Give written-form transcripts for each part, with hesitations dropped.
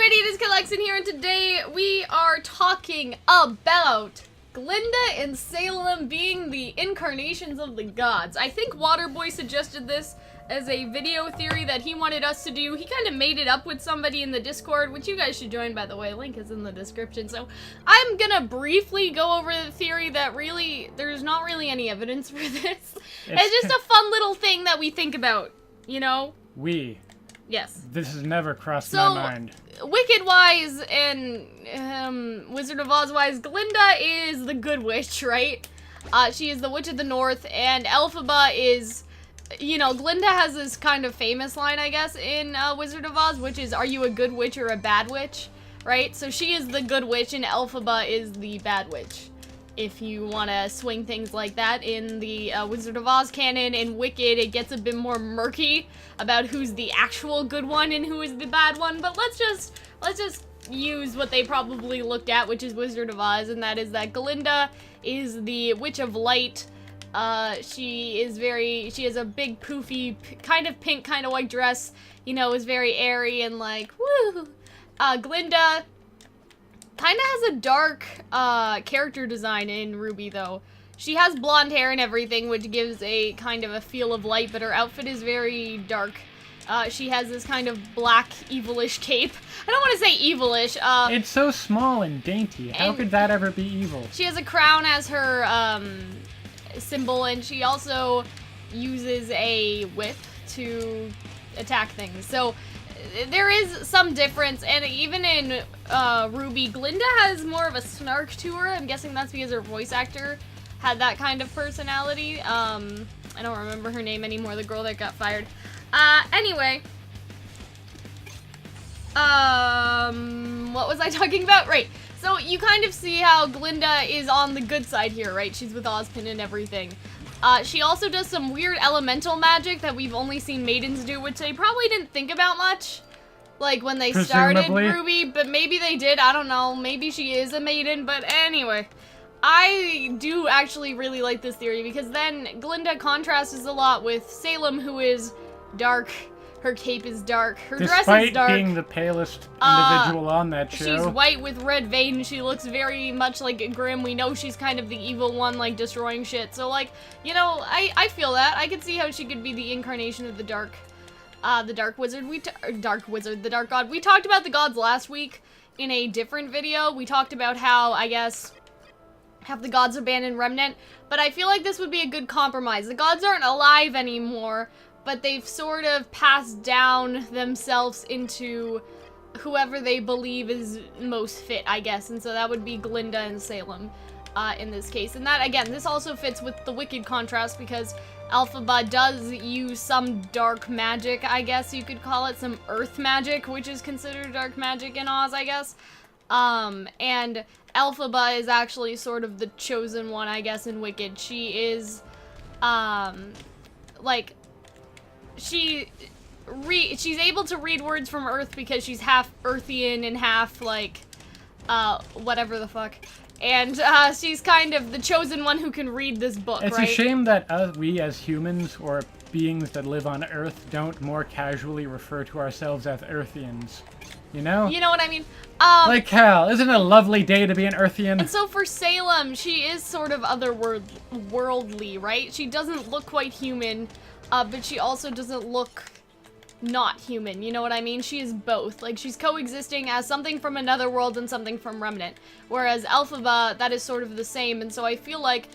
Alrighty, it is Calxiyn here, and today we are talking about Glynda and Salem being the incarnations of the gods. I think Waterboy suggested this as a video theory that he wanted us to do. He kind of made it up with somebody in the Discord, which you guys should join, by the way. Link is in the description. So I'm gonna briefly go over the theory that really, there's not really any evidence for this. It's just a fun little thing that we think about, you know? Yes. This has never crossed my mind. Wicked-wise and Wizard of Oz-wise, Glynda is the good witch, right? She is the Witch of the North, and RWBY is, you know, Glynda has this kind of famous line, I guess, in Wizard of Oz, which is, are you a good witch or a bad witch? Right? So she is the good witch, and RWBY is the bad witch. If you want to swing things like that in the Wizard of Oz canon. In Wicked, it gets a bit more murky about who's the actual good one and who is the bad one. But let's just use what they probably looked at, which is Wizard of Oz, and that is that Glynda is the Witch of Light. She has a big poofy, kind of pink, kind of white dress. You know, is very airy and like woo. Glynda kind of has a dark character design in RWBY, though. She has blonde hair and everything, which gives a kind of a feel of light, but her outfit is very dark. She has this kind of black, evilish cape. I don't want to say evilish. It's so small and dainty. How could that ever be evil? She has a crown as her symbol, and she also uses a whip to attack things. So there is some difference, and even in RWBY, Glynda has more of a snark to her. I'm guessing that's because her voice actor had that kind of personality. I don't remember her name anymore, the girl that got fired. Anyway. What was I talking about? Right. So you kind of see how Glynda is on the good side here, right? She's with Ozpin and everything. She also does some weird elemental magic that we've only seen maidens do, which they probably didn't think about much, like when they started RWBY, but maybe they did, I don't know, maybe she is a maiden, but anyway. I do actually really like this theory, because then Glynda contrasts a lot with Salem, who is dark. Her cape is dark. Her dress is dark. Despite being the palest individual on that show. She's white with red veins. She looks very much like Grimm. We know she's kind of the evil one, like destroying shit. So, like, you know, I feel that. I could see how she could be the incarnation of the dark wizard. The dark god. We talked about the gods last week in a different video. We talked about how, I guess, have the gods abandoned Remnant. But I feel like this would be a good compromise. The gods aren't alive anymore, but they've sort of passed down themselves into whoever they believe is most fit, I guess. And so that would be Glynda and Salem in this case. And that, again, this also fits with the Wicked contrast, because RWBY does use some dark magic, I guess you could call it, some earth magic, which is considered dark magic in Oz, I guess. And RWBY is actually sort of the chosen one, I guess, in Wicked. She is, like, she's able to read words from Earth because she's half Earthian and half, like, whatever the fuck. And, she's kind of the chosen one who can read this book, right? It's a shame that we as humans, or beings that live on Earth, don't more casually refer to ourselves as Earthians. You know? You know what I mean? Like Cal, isn't it a lovely day to be an Earthian? And so for Salem, she is sort of otherworldly, right? She doesn't look quite human, but she also doesn't look not human, you know what I mean? She is both. Like, she's coexisting as something from another world and something from Remnant. Whereas RWBY, that is sort of the same, and so I feel like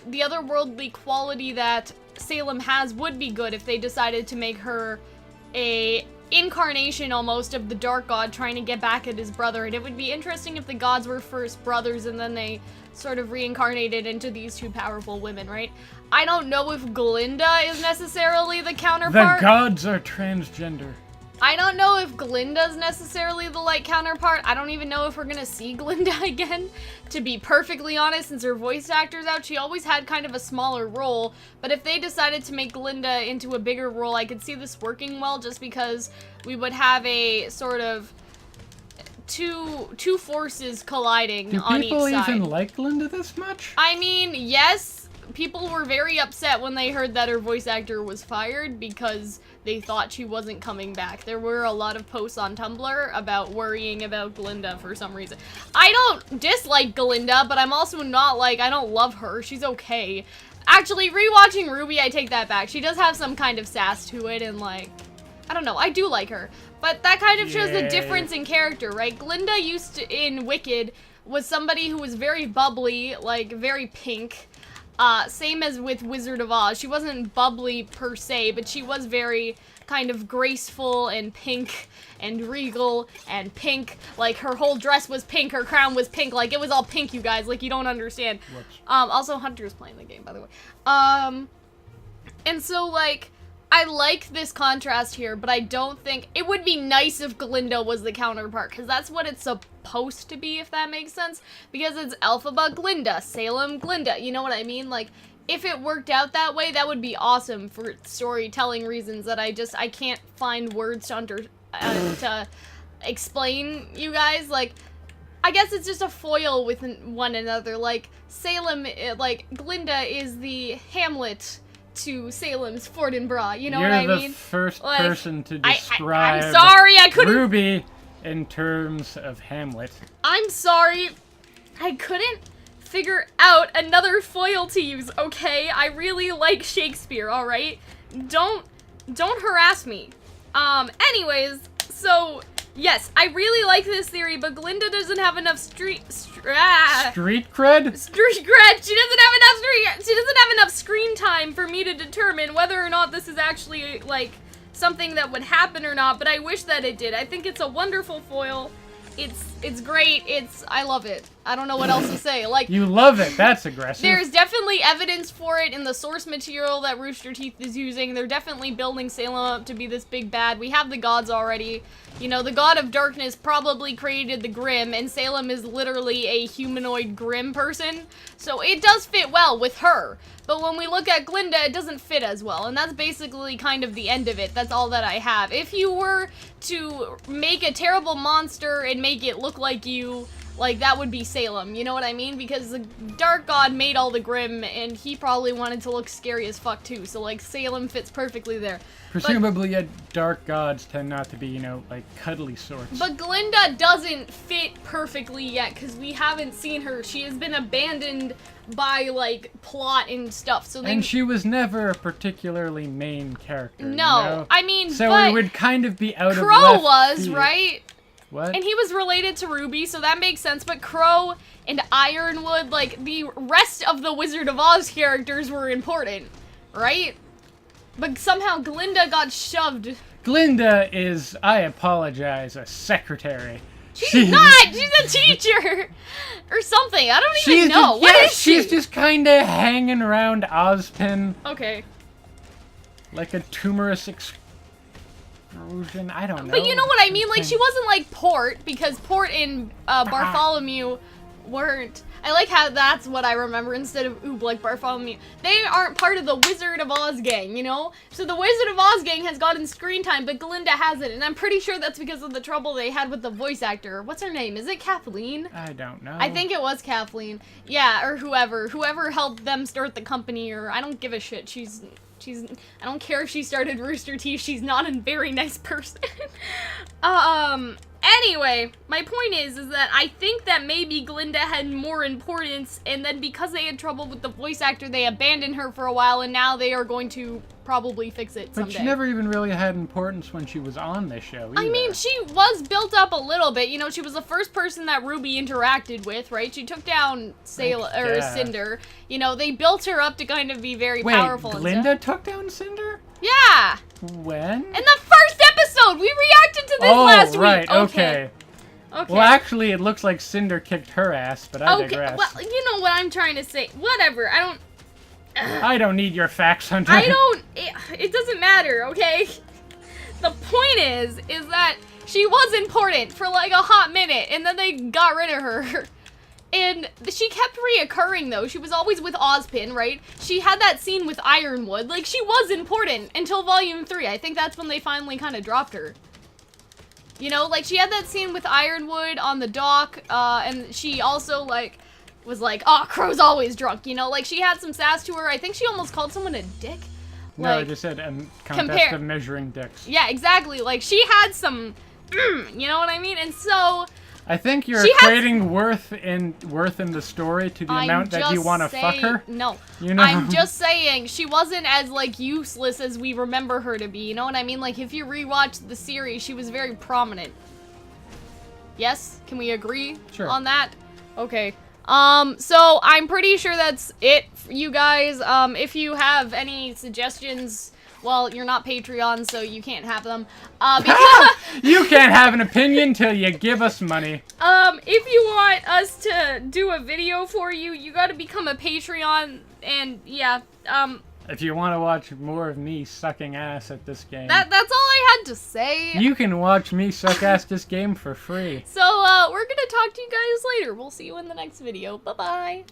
the otherworldly quality that Salem has would be good if they decided to make her a incarnation almost of the dark god trying to get back at his brother. And it would be interesting if the gods were first brothers and then they sort of reincarnated into these two powerful women, right? I don't know if Glynda is necessarily the counterpart. The gods are transgender. I don't know if Glynda's necessarily the light counterpart. I don't even know if we're gonna see Glynda again, to be perfectly honest, since her voice actor's out. She always had kind of a smaller role, but if they decided to make Glynda into a bigger role, I could see this working well, just because we would have a sort of two forces colliding on each side. Do people even like Glynda this much? I mean, yes. People were very upset when they heard that her voice actor was fired, because they thought she wasn't coming back. There were a lot of posts on Tumblr about worrying about Glynda for some reason. I don't dislike Glynda, but I'm also not like, I don't love her. She's okay. Actually, rewatching RWBY, I take that back. She does have some kind of sass to it, and like, I don't know, I do like her. But that kind of shows the difference in character, right? Glynda in Wicked was somebody who was very bubbly, like very pink. Same as with Wizard of Oz. She wasn't bubbly per se, but she was very kind of graceful and pink and regal and pink. Like, her whole dress was pink, her crown was pink. Like, it was all pink, you guys. Like, you don't understand. Whoops. Also, Hunter's playing the game, by the way. And so, like, I like this contrast here, but I don't think... It would be nice if Glynda was the counterpart, because that's what it's supposed to be, if that makes sense. Because it's Elphaba Glynda, Salem Glynda, you know what I mean? Like, if it worked out that way, that would be awesome for storytelling reasons that I can't find words to explain, you guys. Like, I guess it's just a foil with one another. Like, Salem, like, Glynda is the Hamlet to Salem's Fortinbras, you know what I mean? You're the first person to describe I'm sorry, I couldn't... RWBY in terms of Hamlet. I'm sorry, I couldn't figure out another foil to use, okay? I really like Shakespeare, alright? Don't harass me. Anyways, so... Yes, I really like this theory, but Glynda doesn't have enough street cred? Street cred? Street cred! She doesn't have enough screen time for me to determine whether or not this is actually, like, something that would happen or not, but I wish that it did. I think it's a wonderful foil. It's great. I love it. I don't know what else to say. Like, you love it. That's aggressive. There's definitely evidence for it in the source material that Rooster Teeth is using. They're definitely building Salem up to be this big bad. We have the gods already. You know, the god of darkness probably created the Grimm, and Salem is literally a humanoid Grimm person. So it does fit well with her. But when we look at Glynda, it doesn't fit as well. And that's basically kind of the end of it. That's all that I have. If you were to make a terrible monster and make it look like you, like, that would be Salem. You know what I mean? Because the dark god made all the Grimm, and he probably wanted to look scary as fuck too. So, like, Salem fits perfectly there. Presumably, dark gods tend not to be, you know, like, cuddly sorts. But Glynda doesn't fit perfectly yet, because we haven't seen her. She has been abandoned by, like, plot and stuff. So and she was never a particularly main character. No, you know? I mean, so but it would kind of be out of Crow left was, field. right? What? And he was related to RWBY, so that makes sense. But Crow and Ironwood, like, the rest of the Wizard of Oz characters were important, right? But somehow Glynda got shoved. Glynda is, I apologize, a secretary. She's not! She's a teacher! Or something. I don't even know. What is she? She's just kind of hanging around Ozpin. Okay. Like a tumorous explosion. I don't know. But you know what I mean? Like, she wasn't like Port, because Port and Bartholomew weren't. I like how that's what I remember instead of Oob, like Bartholomew. They aren't part of the Wizard of Oz gang, you know? So the Wizard of Oz gang has gotten screen time, but Glynda hasn't, and I'm pretty sure that's because of the trouble they had with the voice actor. What's her name? Is it Kathleen? I don't know. I think it was Kathleen. Yeah, or whoever. Whoever helped them start the company, or I don't give a shit. I don't care if she started Rooster Teeth, she's not a very nice person. Anyway, my point is that I think that maybe Glynda had more importance, and then because they had trouble with the voice actor, they abandoned her for a while, and now they are going to probably fix it someday. But she never even really had importance when she was on this show either. I mean, she was built up a little bit. You know, she was the first person that RWBY interacted with, right? She took down Cinder. You know, they built her up to kind of be very powerful. Glynda took down Cinder? Yeah! When? In the first episode! We reacted to this last week! Oh, right, okay. Well, actually, it looks like Cinder kicked her ass, but I digress. Well, you know what I'm trying to say. Whatever, I don't need your facts, Hunter. It doesn't matter, okay? The point is that she was important for like a hot minute, and then they got rid of her. And she kept reoccurring, though. She was always with Ozpin, right? She had that scene with Ironwood. Like, she was important until Volume 3. I think that's when they finally kind of dropped her. You know, like, she had that scene with Ironwood on the dock, and she also, like, was like, oh, Crow's always drunk, you know? Like, she had some sass to her. I think she almost called someone a dick. No, I Like, just said contest compare- of measuring dicks. yeah, exactly. Like, she had some, you know what I mean? And so, I think you're She has- equating worth in the story to the amount that you want to fuck her. No, You know? I'm just saying she wasn't as like useless as we remember her to be. You know what I mean? Like if you rewatch the series, she was very prominent. Yes, can we agree Sure. on that? Okay. So I'm pretty sure that's it for you guys. If you have any suggestions, well, you're not Patreon, so you can't have them. Because You can't have an opinion till you give us money. if you want us to do a video for you, you gotta become a Patreon, and yeah, If you want to watch more of me sucking ass at this game, that's all I had to say. you can watch me suck ass this game for free. So, we're gonna talk to you guys later. We'll see you in the next video. Bye-bye.